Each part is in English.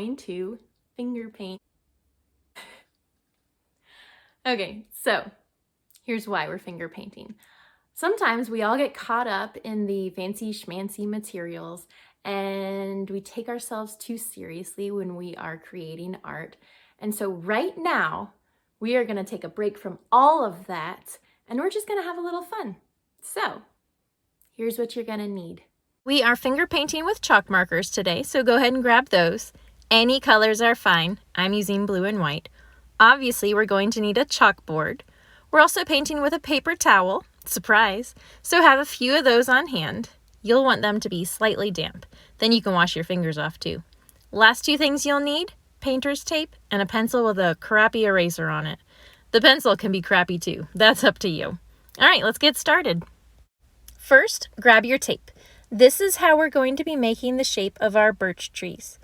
going to finger paint. Okay, so here's why we're finger painting. Sometimes we all get caught up in the fancy schmancy materials and we take ourselves too seriously when we are creating art. And so right now, we are gonna take a break from all of that and we're just gonna have a little fun. So here's what you're gonna need. We are finger painting with chalk markers today, so go ahead and grab those. Any colors are fine. I'm using blue and white. Obviously, we're going to need a chalkboard. We're also painting with a paper towel, surprise, so have a few of those on hand. You'll want them to be slightly damp. Then you can wash your fingers off too. Last two things you'll need, painter's tape and a pencil with a crappy eraser on it. The pencil can be crappy too. That's up to you. All right, let's get started. First, grab your tape. This is how we're going to be making the shape of our birch trees.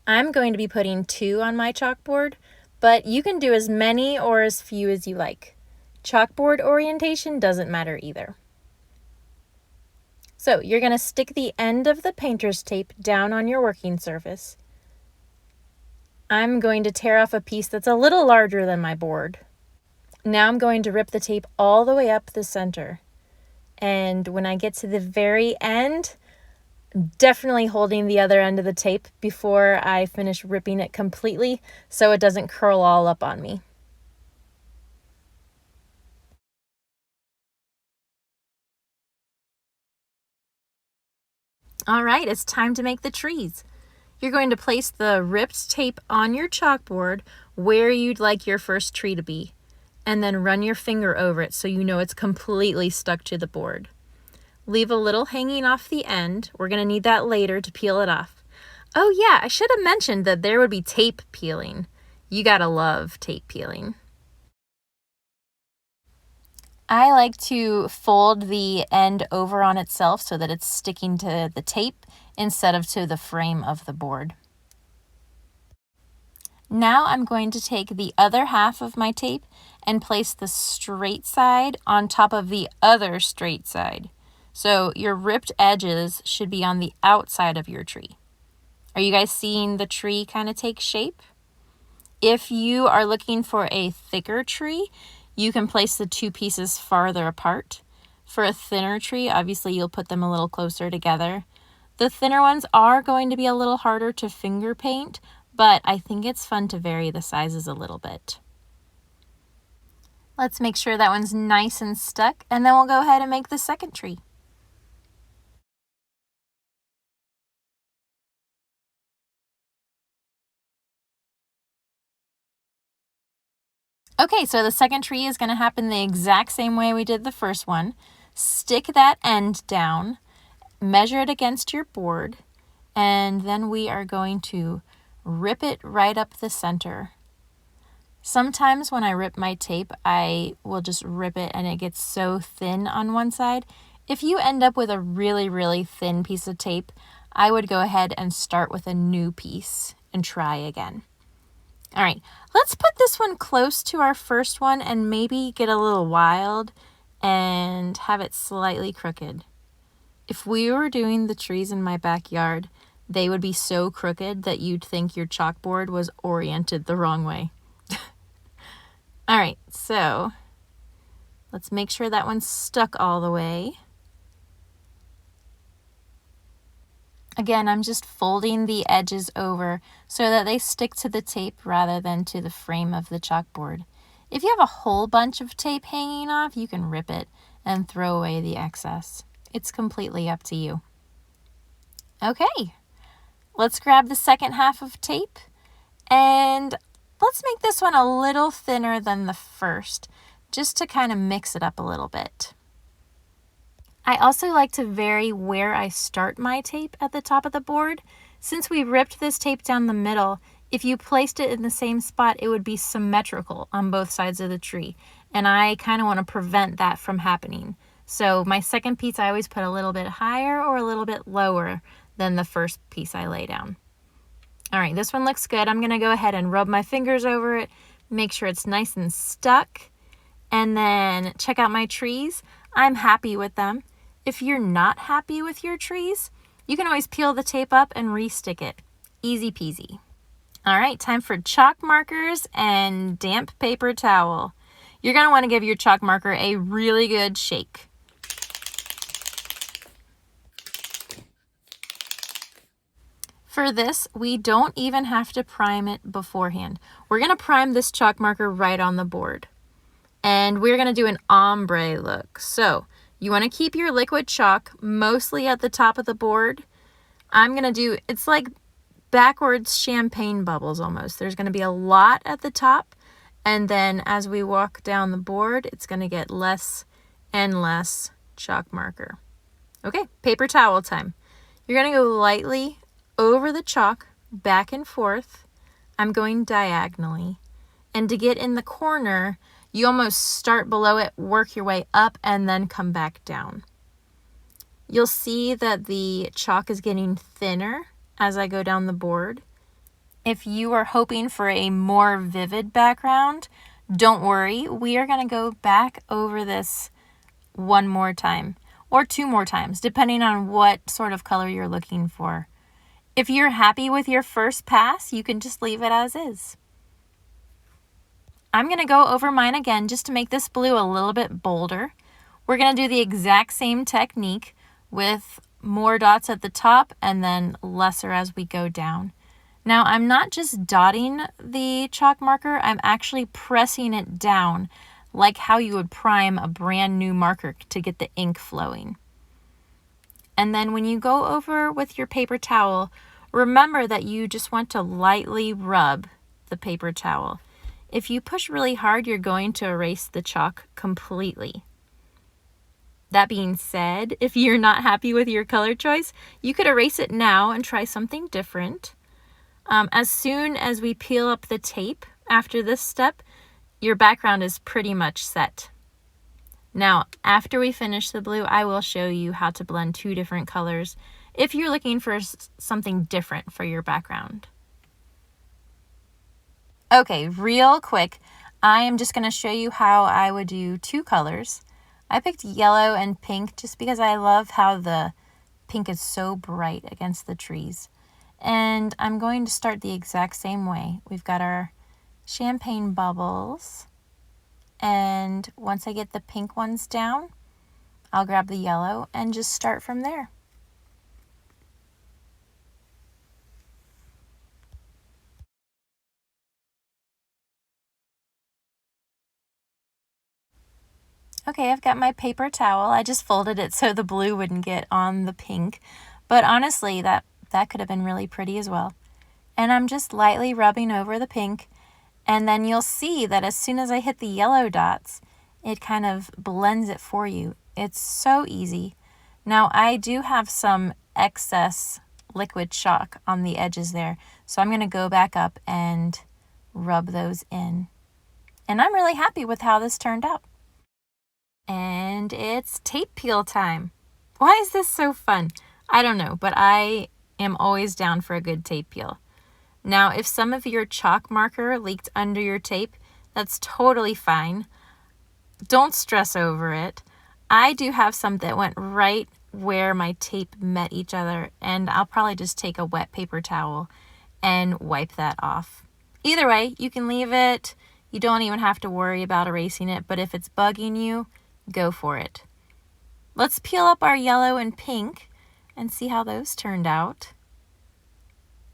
I'm going to be putting 2 on my chalkboard, but you can do as many or as few as you like. Chalkboard orientation doesn't matter either. So you're going to stick the end of the painter's tape down on your working surface. I'm going to tear off a piece that's a little larger than my board. Now I'm going to rip the tape all the way up the center. And when I get to the very end, definitely holding the other end of the tape before I finish ripping it completely so it doesn't curl all up on me. All right, it's time to make the trees. You're going to place the ripped tape on your chalkboard where you'd like your first tree to be, and then run your finger over it so you know it's completely stuck to the board. Leave a little hanging off the end. We're going to need that later to peel it off. Oh yeah, I should have mentioned that there would be tape peeling. You gotta love tape peeling. I like to fold the end over on itself so that it's sticking to the tape instead of to the frame of the board. Now I'm going to take the other half of my tape and place the straight side on top of the other straight side. So your ripped edges should be on the outside of your tree. Are you guys seeing the tree kind of take shape? If you are looking for a thicker tree, you can place the 2 pieces farther apart. For a thinner tree, obviously you'll put them a little closer together. The thinner ones are going to be a little harder to finger paint, but I think it's fun to vary the sizes a little bit. Let's make sure that one's nice and stuck, and then we'll go ahead and make the second tree. Okay, so the second tree is going to happen the exact same way we did the first one. Stick that end down, measure it against your board, and then we are going to rip it right up the center. Sometimes when I rip my tape, I will just rip it and it gets so thin on one side. If you end up with a really, really thin piece of tape, I would go ahead and start with a new piece and try again. All right, let's put this one close to our first one and maybe get a little wild and have it slightly crooked. If we were doing the trees in my backyard, they would be so crooked that you'd think your chalkboard was oriented the wrong way. All right, so let's make sure that one's stuck all the way. Again, I'm just folding the edges over so that they stick to the tape rather than to the frame of the chalkboard. If you have a whole bunch of tape hanging off, you can rip it and throw away the excess. It's completely up to you. Okay, let's grab the second half of tape and let's make this one a little thinner than the first, just to kind of mix it up a little bit. I also like to vary where I start my tape at the top of the board. Since we ripped this tape down the middle, if you placed it in the same spot, it would be symmetrical on both sides of the tree. And I kind of want to prevent that from happening. So my second piece, I always put a little bit higher or a little bit lower than the first piece I lay down. All right, this one looks good. I'm going to go ahead and rub my fingers over it, make sure it's nice and stuck, and then check out my trees. I'm happy with them. If you're not happy with your trees, you can always peel the tape up and re-stick it. Easy peasy. All right, time for chalk markers and damp paper towel. You're going to want to give your chalk marker a really good shake. For this, we don't even have to prime it beforehand. We're going to prime this chalk marker right on the board. And we're going to do an ombre look. So you want to keep your liquid chalk mostly at the top of the board. I'm going to do, it's like backwards champagne bubbles almost. There's going to be a lot at the top. And then as we walk down the board, it's going to get less and less chalk marker. Okay, paper towel time. You're going to go lightly over the chalk, back and forth. I'm going diagonally. And to get in the corner, you almost start below it, work your way up, and then come back down. You'll see that the chalk is getting thinner as I go down the board. If you are hoping for a more vivid background, don't worry. We are going to go back over this one more time or two more times, depending on what sort of color you're looking for. If you're happy with your first pass, you can just leave it as is. I'm going to go over mine again just to make this blue a little bit bolder. We're going to do the exact same technique with more dots at the top and then lesser as we go down. Now, I'm not just dotting the chalk marker, I'm actually pressing it down like how you would prime a brand new marker to get the ink flowing. And then when you go over with your paper towel, remember that you just want to lightly rub the paper towel. If you push really hard, you're going to erase the chalk completely. That being said, if you're not happy with your color choice, you could erase it now and try something different. As soon as we peel up the tape after this step, your background is pretty much set. Now, after we finish the blue, I will show you how to blend two different colors if you're looking for something different for your background. Okay, real quick, I am just going to show you how I would do two colors. I picked yellow and pink just because I love how the pink is so bright against the trees. And I'm going to start the exact same way. We've got our champagne bubbles. And once I get the pink ones down, I'll grab the yellow and just start from there. Okay, I've got my paper towel. I just folded it so the blue wouldn't get on the pink. But honestly, that could have been really pretty as well. And I'm just lightly rubbing over the pink. And then you'll see that as soon as I hit the yellow dots, it kind of blends it for you. It's so easy. Now, I do have some excess liquid chalk on the edges there. So I'm going to go back up and rub those in. And I'm really happy with how this turned out. And it's tape peel time. Why is this so fun? I don't know, but I am always down for a good tape peel. Now, if some of your chalk marker leaked under your tape, that's totally fine. Don't stress over it. I do have some that went right where my tape met each other, and I'll probably just take a wet paper towel and wipe that off. Either way, you can leave it. You don't even have to worry about erasing it, but if it's bugging you, go for it. Let's peel up our yellow and pink and see how those turned out.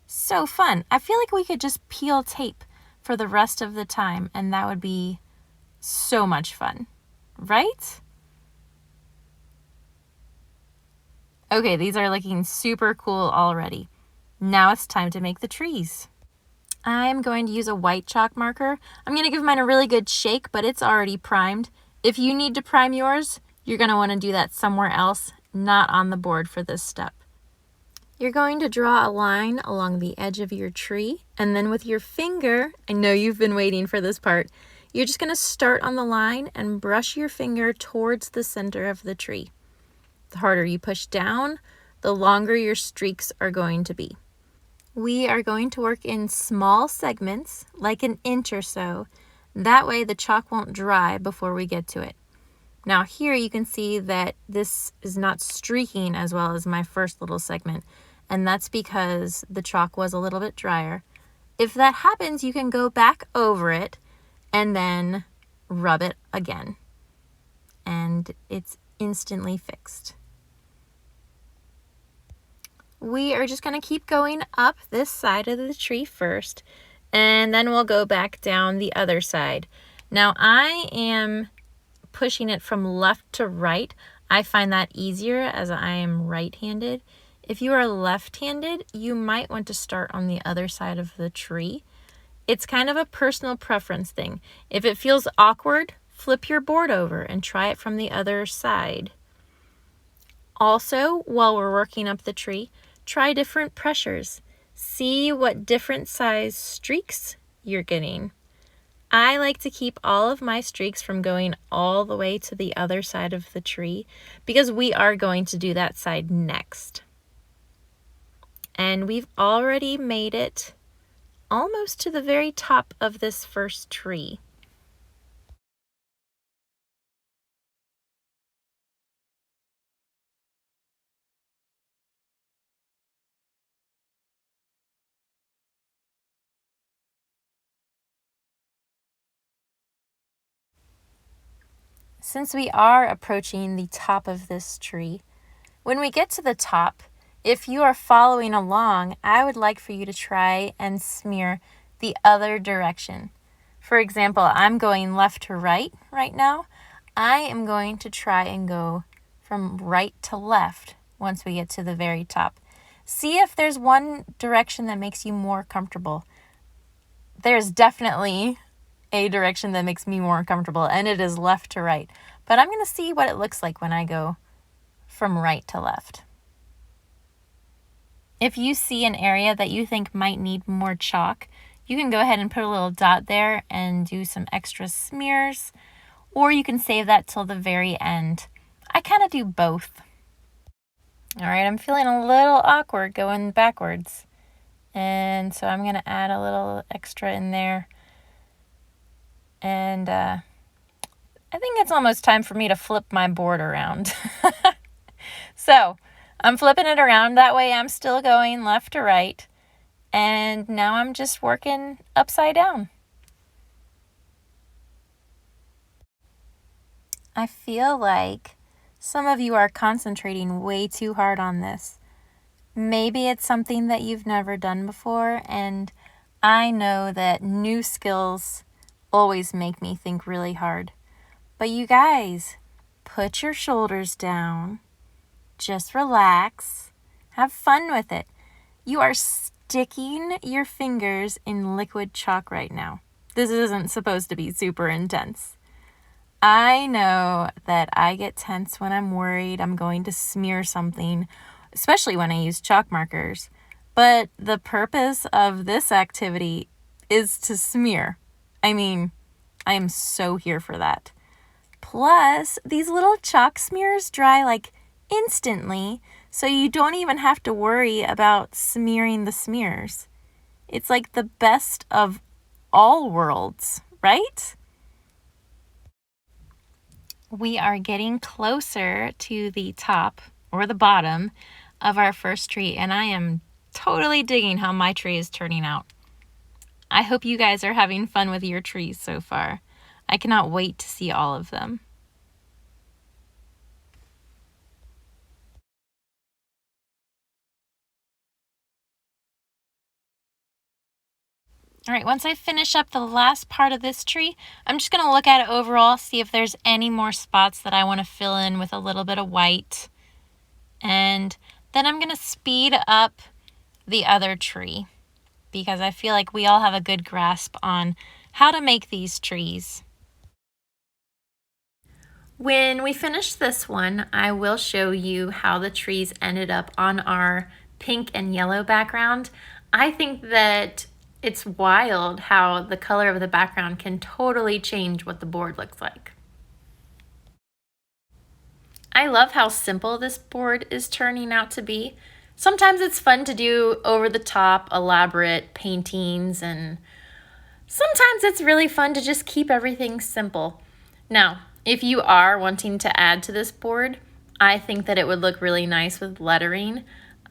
So fun. I feel like we could just peel tape for the rest of the time, and that would be so much fun, right? Okay, these are looking super cool already. Now it's time to make the trees. I'm going to use a white chalk marker. I'm going to give mine a really good shake, but it's already primed. If you need to prime yours, you're going to want to do that somewhere else, not on the board for this step. You're going to draw a line along the edge of your tree, and then with your finger, I know you've been waiting for this part, you're just going to start on the line and brush your finger towards the center of the tree. The harder you push down, the longer your streaks are going to be. We are going to work in small segments, like an inch or so. That way the chalk won't dry before we get to it. Now here you can see that this is not streaking as well as my first little segment, and that's because the chalk was a little bit drier. If that happens, you can go back over it and then rub it again. And it's instantly fixed. We are just going to keep going up this side of the tree first, and then we'll go back down the other side. Now I am pushing it from left to right. I find that easier as I am right-handed. If you are left-handed, you might want to start on the other side of the tree. It's kind of a personal preference thing. If it feels awkward, flip your board over and try it from the other side. Also, while we're working up the tree, try different pressures. See what different size streaks you're getting. I like to keep all of my streaks from going all the way to the other side of the tree because we are going to do that side next. And we've already made it almost to the very top of this first tree. Since we are approaching the top of this tree, when we get to the top, if you are following along, I would like for you to try and smear the other direction. For example, I'm going left to right now. I am going to try and go from right to left once we get to the very top. See if there's one direction that makes you more comfortable. There's definitely a direction that makes me more comfortable, and it is left to right. But I'm going to see what it looks like when I go from right to left. If you see an area that you think might need more chalk, you can go ahead and put a little dot there and do some extra smears, or you can save that till the very end. I kind of do both. All right, I'm feeling a little awkward going backwards, and so I'm going to add a little extra in there. And I think it's almost time for me to flip my board around. So I'm flipping it around. That way I'm still going left to right. And now I'm just working upside down. I feel like some of you are concentrating way too hard on this. Maybe it's something that you've never done before, and I know that new skills always make me think really hard. But you guys, put your shoulders down, just relax, have fun with it. You are sticking your fingers in liquid chalk right now. This isn't supposed to be super intense. I know that I get tense when I'm worried I'm going to smear something, especially when I use chalk markers. But the purpose of this activity is to smear. I mean, I am so here for that. Plus, these little chalk smears dry like instantly, so you don't even have to worry about smearing the smears. It's like the best of all worlds, right? We are getting closer to the top or the bottom of our first tree, and I am totally digging how my tree is turning out. I hope you guys are having fun with your trees so far. I cannot wait to see all of them. All right, once I finish up the last part of this tree, I'm just going to look at it overall, see if there's any more spots that I want to fill in with a little bit of white. And then I'm going to speed up the other tree because I feel like we all have a good grasp on how to make these trees. When we finish this one, I will show you how the trees ended up on our pink and yellow background. I think that it's wild how the color of the background can totally change what the board looks like. I love how simple this board is turning out to be. Sometimes it's fun to do over-the-top, elaborate paintings, and sometimes it's really fun to just keep everything simple. Now, if you are wanting to add to this board, I think that it would look really nice with lettering.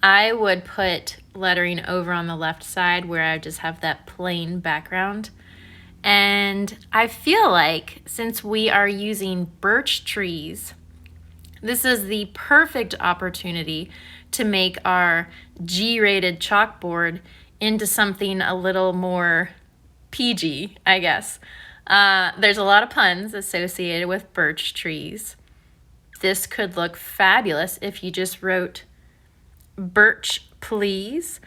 I would put lettering over on the left side where I just have that plain background. And I feel like since we are using birch trees, this is the perfect opportunity to make our G-rated chalkboard into something a little more PG, I guess. There's a lot of puns associated with birch trees. This could look fabulous if you just wrote Birch please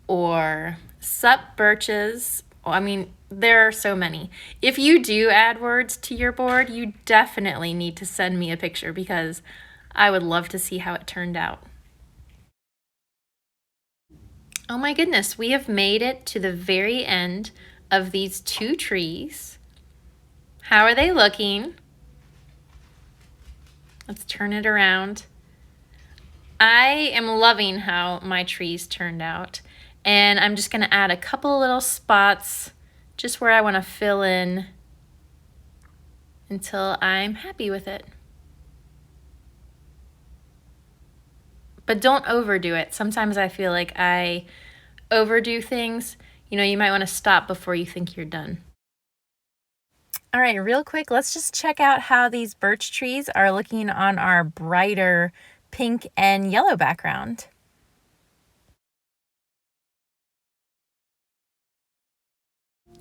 or sup birches. I mean, there are so many. If you do add words to your board, you definitely need to send me a picture because I would love to see how it turned out. Oh my goodness, we have made it to the very end of these two trees. How are they looking? Let's turn it around. I am loving how my trees turned out, and I'm just going to add a couple little spots just where I want to fill in until I'm happy with it. But don't overdo it. Sometimes I feel like I overdo things. You know, you might want to stop before you think you're done. All right, real quick, let's just check out how these birch trees are looking on our brighter pink and yellow background.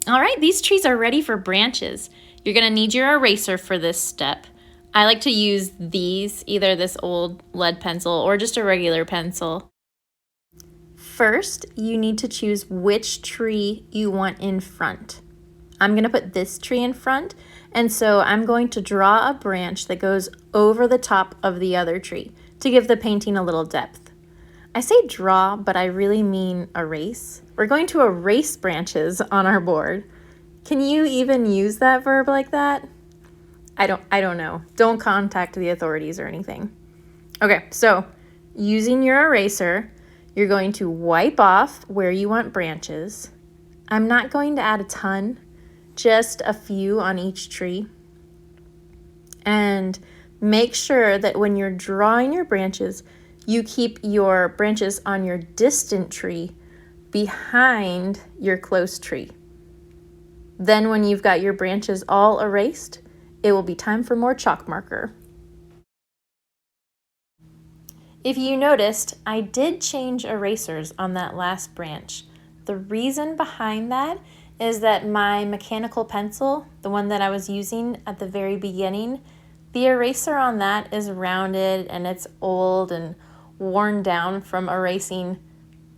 All right, these trees are ready for branches. You're gonna need your eraser for this step. I like to use these, either this old lead pencil or just a regular pencil. First, you need to choose which tree you want in front. I'm gonna put this tree in front, and so I'm going to draw a branch that goes over the top of the other tree to give the painting a little depth. I say draw, but I really mean erase. We're going to erase branches on our board. Can you even use that verb like that? I don't know. Don't contact the authorities or anything. Okay, so using your eraser, you're going to wipe off where you want branches. I'm not going to add a ton, just a few on each tree. And make sure that when you're drawing your branches, you keep your branches on your distant tree behind your close tree. Then when you've got your branches all erased, it will be time for more chalk marker. If you noticed, I did change erasers on that last branch. The reason behind that is that my mechanical pencil, the one that I was using at the very beginning, the eraser on that is rounded and it's old and worn down from erasing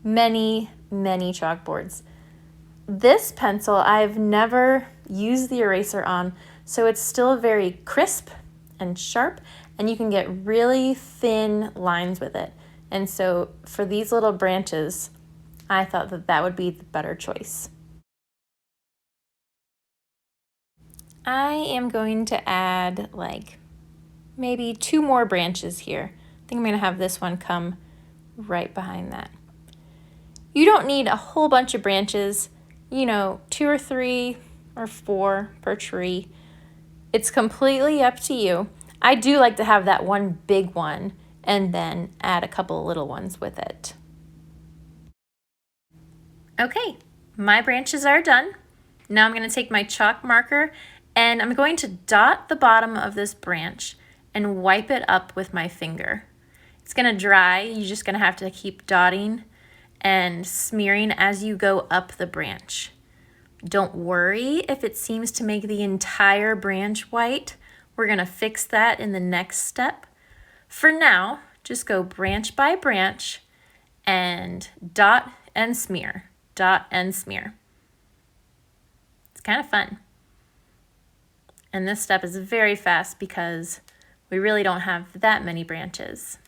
many chalkboards. This pencil I've never used the eraser on, so it's still very crisp and sharp, and you can get really thin lines with it. And so for these little branches, I thought that that would be the better choice. I am going to add like maybe 2 more branches here. I think I'm going to have this one come right behind that. You don't need a whole bunch of branches, you know, 2 or 3 or 4 per tree. It's completely up to you. I do like to have that one big one and then add a couple little ones with it. Okay, my branches are done. Now I'm going to take my chalk marker and I'm going to dot the bottom of this branch and wipe it up with my finger. It's going to dry. You're just going to have to keep dotting and smearing as you go up the branch. Don't worry if it seems to make the entire branch white. We're going to fix that in the next step. For now, just go branch by branch and dot and smear, dot and smear. It's kind of fun. And this step is very fast because we really don't have that many branches.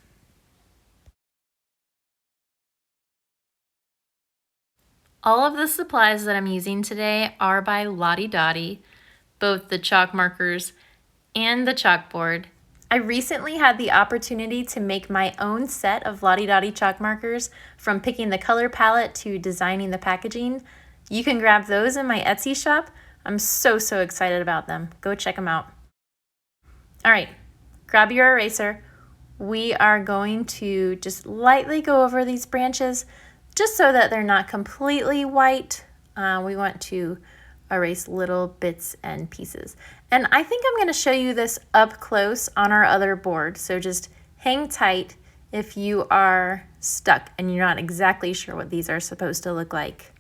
All of the supplies that I'm using today are by Lottie Dottie, both the chalk markers and the chalkboard. I recently had the opportunity to make my own set of Lottie Dottie chalk markers, from picking the color palette to designing the packaging. You can grab those in my Etsy shop. I'm so excited about them. Go check them out. All right, grab your eraser, we are going to just lightly go over these branches just so that they're not completely white. We want to erase little bits and pieces. And I think I'm going to show you this up close on our other board, so just hang tight if you are stuck and you're not exactly sure what these are supposed to look like.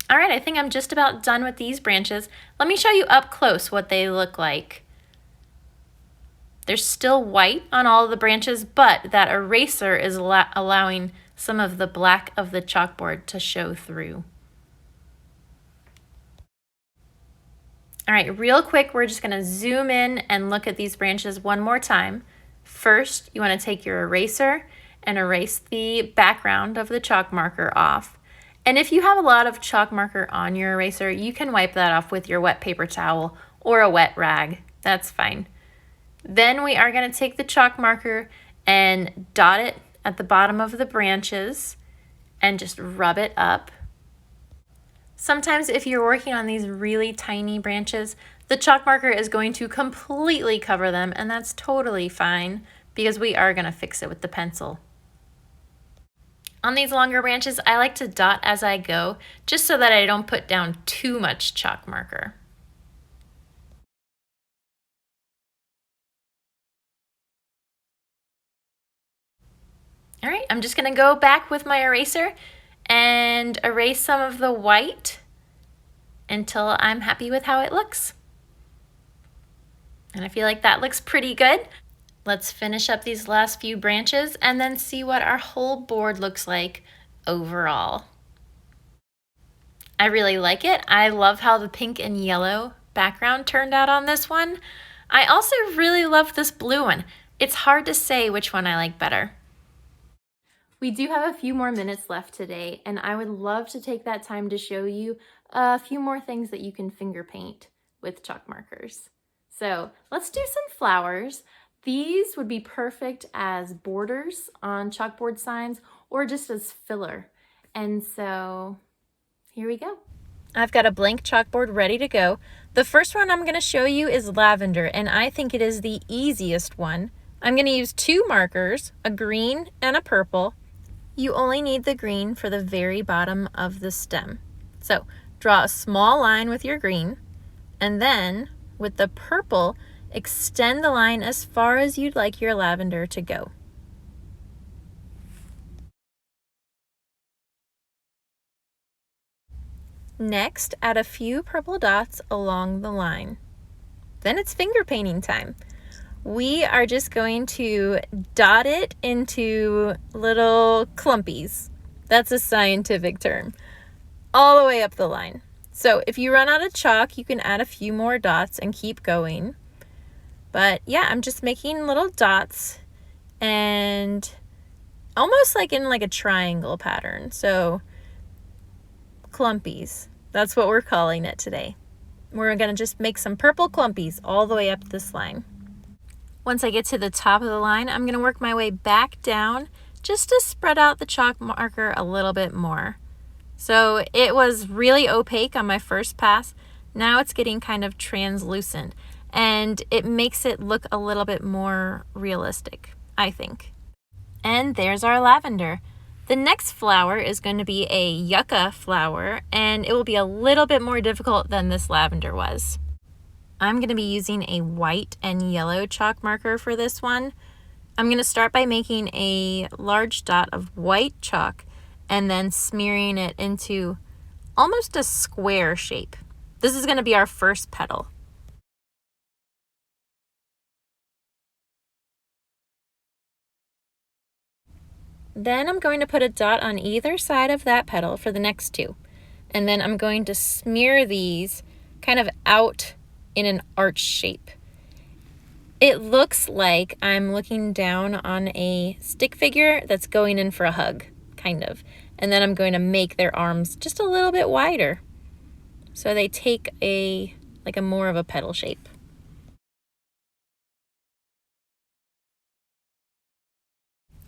All right, I think I'm just about done with these branches. Let me show you up close what they look like. They're still white on all of the branches, but that eraser is allowing some of the black of the chalkboard to show through. All right, real quick, we're just gonna zoom in and look at these branches one more time. First, you wanna take your eraser and erase the background of the chalk marker off. And if you have a lot of chalk marker on your eraser, you can wipe that off with your wet paper towel or a wet rag. That's fine. Then we are going to take the chalk marker and dot it at the bottom of the branches and just rub it up. Sometimes if you're working on these really tiny branches, the chalk marker is going to completely cover them, and that's totally fine because we are going to fix it with the pencil. On these longer branches, I like to dot as I go, just so that I don't put down too much chalk marker. All right, I'm just gonna go back with my eraser and erase some of the white until I'm happy with how it looks. And I feel like that looks pretty good. Let's finish up these last few branches and then see what our whole board looks like overall. I really like it. I love how the pink and yellow background turned out on this one. I also really love this blue one. It's hard to say which one I like better. We do have a few more minutes left today, and I would love to take that time to show you a few more things that you can finger paint with chalk markers. So let's do some flowers. These would be perfect as borders on chalkboard signs or just as filler. And so here we go. I've got a blank chalkboard ready to go. The first one I'm going to show you is lavender, and I think it is the easiest one. I'm going to use two markers, a green and a purple. You only need the green for the very bottom of the stem. So draw a small line with your green, and then with the purple, extend the line as far as you'd like your lavender to go. Next, add a few purple dots along the line. Then it's finger painting time. We are just going to dot it into little clumpies. That's a scientific term. All the way up the line. So if you run out of chalk, you can add a few more dots and keep going. But yeah, I'm just making little dots and almost like in like a triangle pattern. So clumpies, that's what we're calling it today. We're gonna just make some purple clumpies all the way up this line. Once I get to the top of the line, I'm gonna work my way back down just to spread out the chalk marker a little bit more. So it was really opaque on my first pass. Now it's getting kind of translucent, and it makes it look a little bit more realistic, I think. And there's our lavender. The next flower is going to be a yucca flower, and it will be a little bit more difficult than this lavender was. I'm going to be using a white and yellow chalk marker for this one. I'm going to start by making a large dot of white chalk and then smearing it into almost a square shape. This is going to be our first petal. Then I'm going to put a dot on either side of that petal for the next two. And then I'm going to smear these kind of out in an arch shape. It looks like I'm looking down on a stick figure that's going in for a hug, kind of. And then I'm going to make their arms just a little bit wider, so they take a more of a petal shape.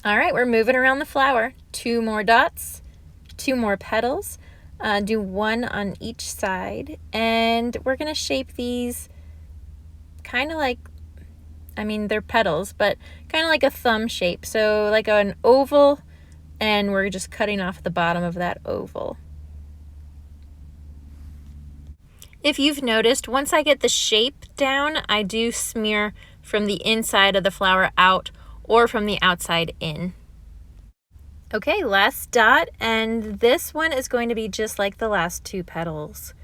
All right, we're moving around the flower. 2 more dots, 2 more petals. Do one on each side, and we're gonna shape these kind of like, I mean, they're petals, but kind of like a thumb shape. So like an oval, and we're just cutting off the bottom of that oval. If you've noticed, once I get the shape down, I do smear from the inside of the flower out or from the outside in. Okay, last dot, and this one is going to be just like the last two petals.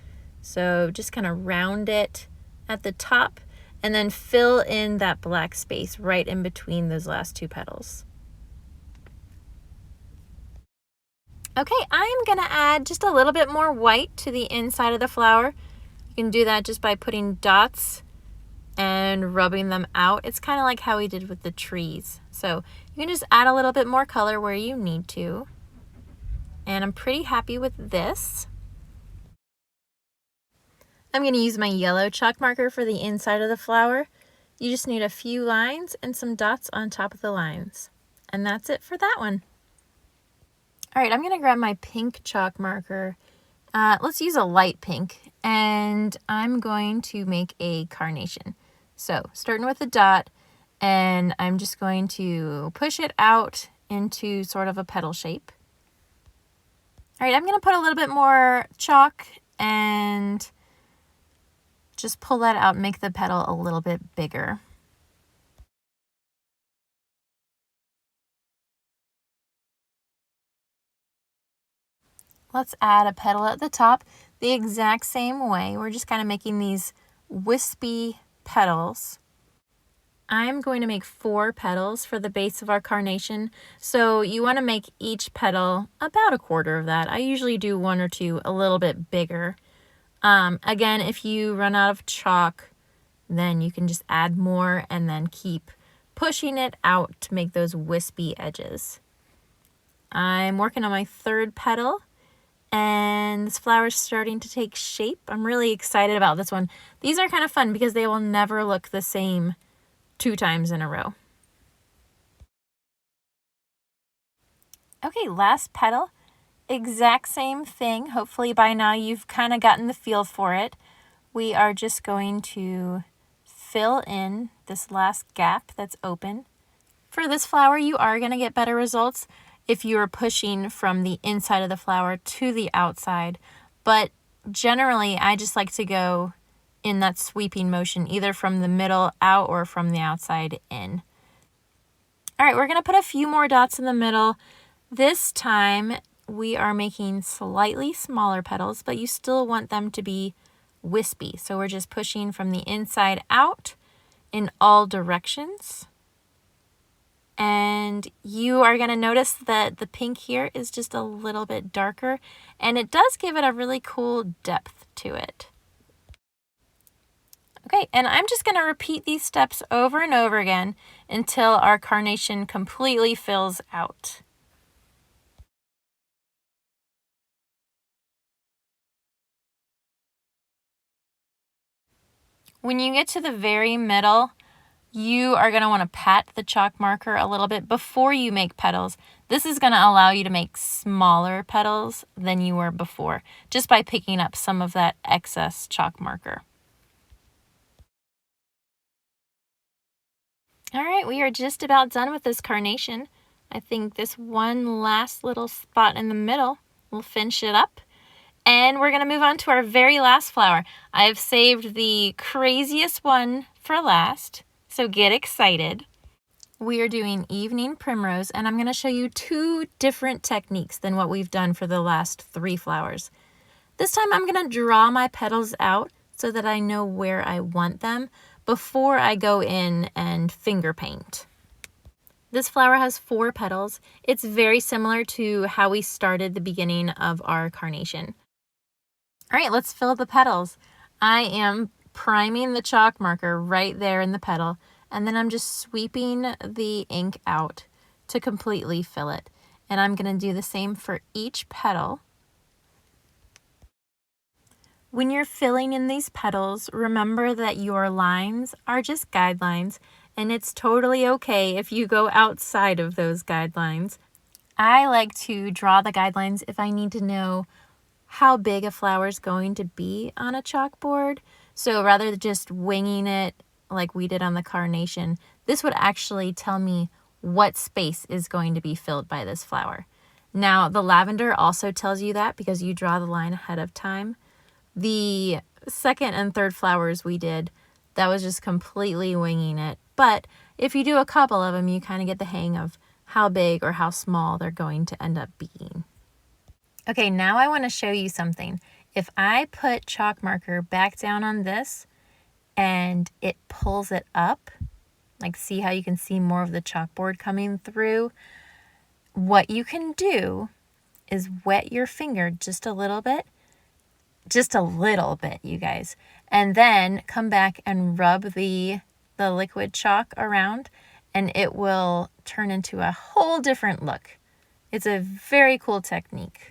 So just kind of round it at the top and then fill in that black space right in between those last two petals. Okay, I'm gonna add just a little bit more white to the inside of the flower. You can do that just by putting dots and rubbing them out. It's kind of like how we did with the trees. So you can just add a little bit more color where you need to. And I'm pretty happy with this. I'm going to use my yellow chalk marker for the inside of the flower. You just need a few lines and some dots on top of the lines. And that's it for that one. All right, I'm going to grab my pink chalk marker. Let's use a light pink, and I'm going to make a carnation. So starting with a dot, and I'm just going to push it out into sort of a petal shape. All right, I'm going to put a little bit more chalk and just pull that out and make the petal a little bit bigger. Let's add a petal at the top the exact same way. We're just kind of making these wispy petals. I'm going to make 4 petals for the base of our carnation. So you want to make each petal about a quarter of that. I usually do 1 or 2 a little bit bigger. Again, if you run out of chalk, then you can just add more and then keep pushing it out to make those wispy edges. I'm working on my 3rd petal, and this flower is starting to take shape. I'm really excited about this one. These are kind of fun because they will never look the same 2 times in a row. Okay, last petal. Exact same thing. Hopefully by now you've kind of gotten the feel for it. We are just going to fill in this last gap that's open. For this flower, you are going to get better results if you are pushing from the inside of the flower to the outside. But generally, I just like to go in that sweeping motion, either from the middle out or from the outside in. All right, we're going to put a few more dots in the middle. This time, we are making slightly smaller petals, but you still want them to be wispy. So we're just pushing from the inside out in all directions. And you are going to notice that the pink here is just a little bit darker, and it does give it a really cool depth to it. Okay, and I'm just going to repeat these steps over and over again until our carnation completely fills out. When you get to the very middle, you are going to want to pat the chalk marker a little bit before you make petals. This is going to allow you to make smaller petals than you were before, just by picking up some of that excess chalk marker. All right, we are just about done with this carnation. I think this one last little spot in the middle will finish it up. And we're going to move on to our very last flower. I have saved the craziest one for last. So get excited. We are doing evening primrose, and I'm going to show you 2 different techniques than what we've done for the last 3 flowers. This time I'm going to draw my petals out so that I know where I want them before I go in and finger paint. This flower has 4 petals. It's very similar to how we started the beginning of our carnation. All right, let's fill the petals. I am priming the chalk marker right there in the petal, and then I'm just sweeping the ink out to completely fill it. And I'm going to do the same for each petal. When you're filling in these petals, remember that your lines are just guidelines, and it's totally okay if you go outside of those guidelines. I like to draw the guidelines if I need to know how big a flower is going to be on a chalkboard. So rather than just winging it like we did on the carnation, this would actually tell me what space is going to be filled by this flower. Now, the lavender also tells you that because you draw the line ahead of time. The second and third flowers we did, that was just completely winging it. But if you do a couple of them, you kind of get the hang of how big or how small they're going to end up being. Okay, now I want to show you something. If I put chalk marker back down on this and it pulls it up, like see how you can see more of the chalkboard coming through, what you can do is wet your finger just a little bit, you guys, and then come back and rub the liquid chalk around, and it will turn into a whole different look. It's a very cool technique.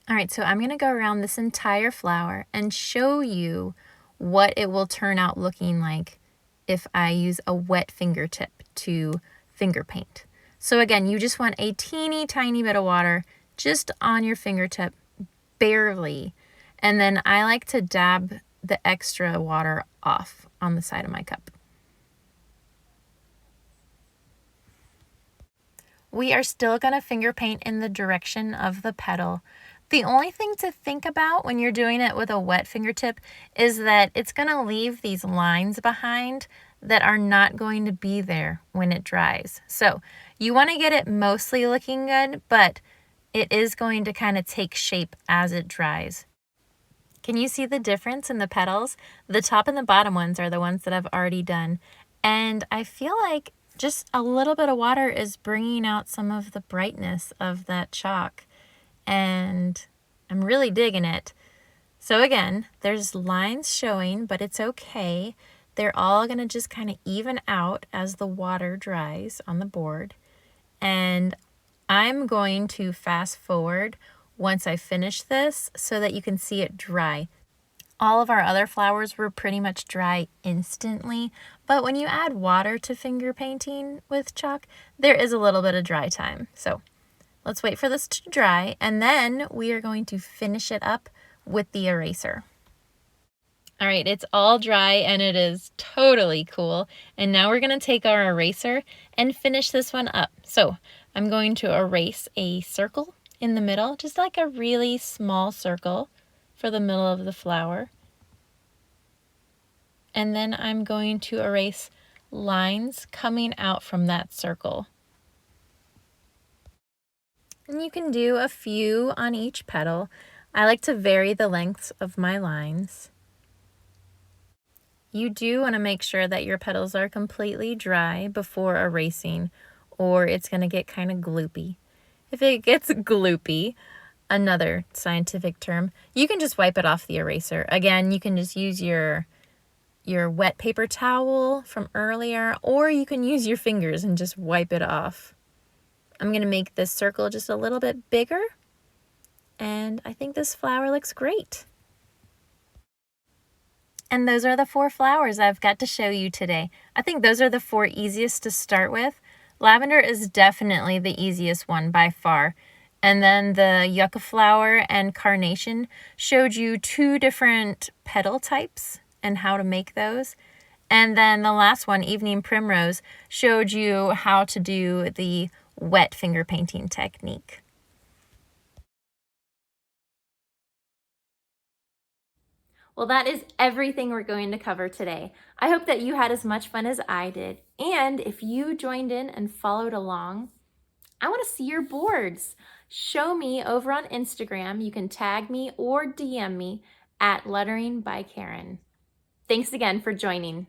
All right, so I'm going to go around this entire flower and show you what it will turn out looking like if I use a wet fingertip to finger paint. So again, you just want a teeny tiny bit of water just on your fingertip, barely. And then I like to dab the extra water off on the side of my cup. We are still going to finger paint in the direction of the petal. The only thing to think about when you're doing it with a wet fingertip is that it's going to leave these lines behind that are not going to be there when it dries. So you want to get it mostly looking good, but it is going to kind of take shape as it dries. Can you see the difference in the petals? The top and the bottom ones are the ones that I've already done. And I feel like just a little bit of water is bringing out some of the brightness of that chalk. And I'm really digging it. So again, there's lines showing, but it's okay. They're all going to just kind of even out as the water dries on the board. And I'm going to fast forward once I finish this so that you can see it dry. All of our other flowers were pretty much dry instantly, but when you add water to finger painting with chalk, there is a little bit of dry time. So let's wait for this to dry, and then we are going to finish it up with the eraser. All right, it's all dry and it is totally cool. And now we're going to take our eraser and finish this one up. So I'm going to erase a circle in the middle, just like a really small circle for the middle of the flower. And then I'm going to erase lines coming out from that circle. And you can do a few on each petal. I like to vary the lengths of my lines. You do want to make sure that your petals are completely dry before erasing, or it's going to get kind of gloopy. If it gets gloopy, another scientific term, you can just wipe it off the eraser. Again, you can just use your wet paper towel from earlier, or you can use your fingers and just wipe it off. I'm going to make this circle just a little bit bigger, and I think this flower looks great. And those are the 4 flowers I've got to show you today. I think those are the 4 easiest to start with. Lavender is definitely the easiest one by far. And then the yucca flower and carnation showed you 2 different petal types and how to make those. And then the last one, evening primrose, showed you how to do the wet finger painting technique. Well, that is everything we're going to cover today. I hope that you had as much fun as I did. And if you joined in and followed along, I want to see your boards. Show me over on Instagram. You can tag me or DM me at Lettering by Karen. Thanks again for joining.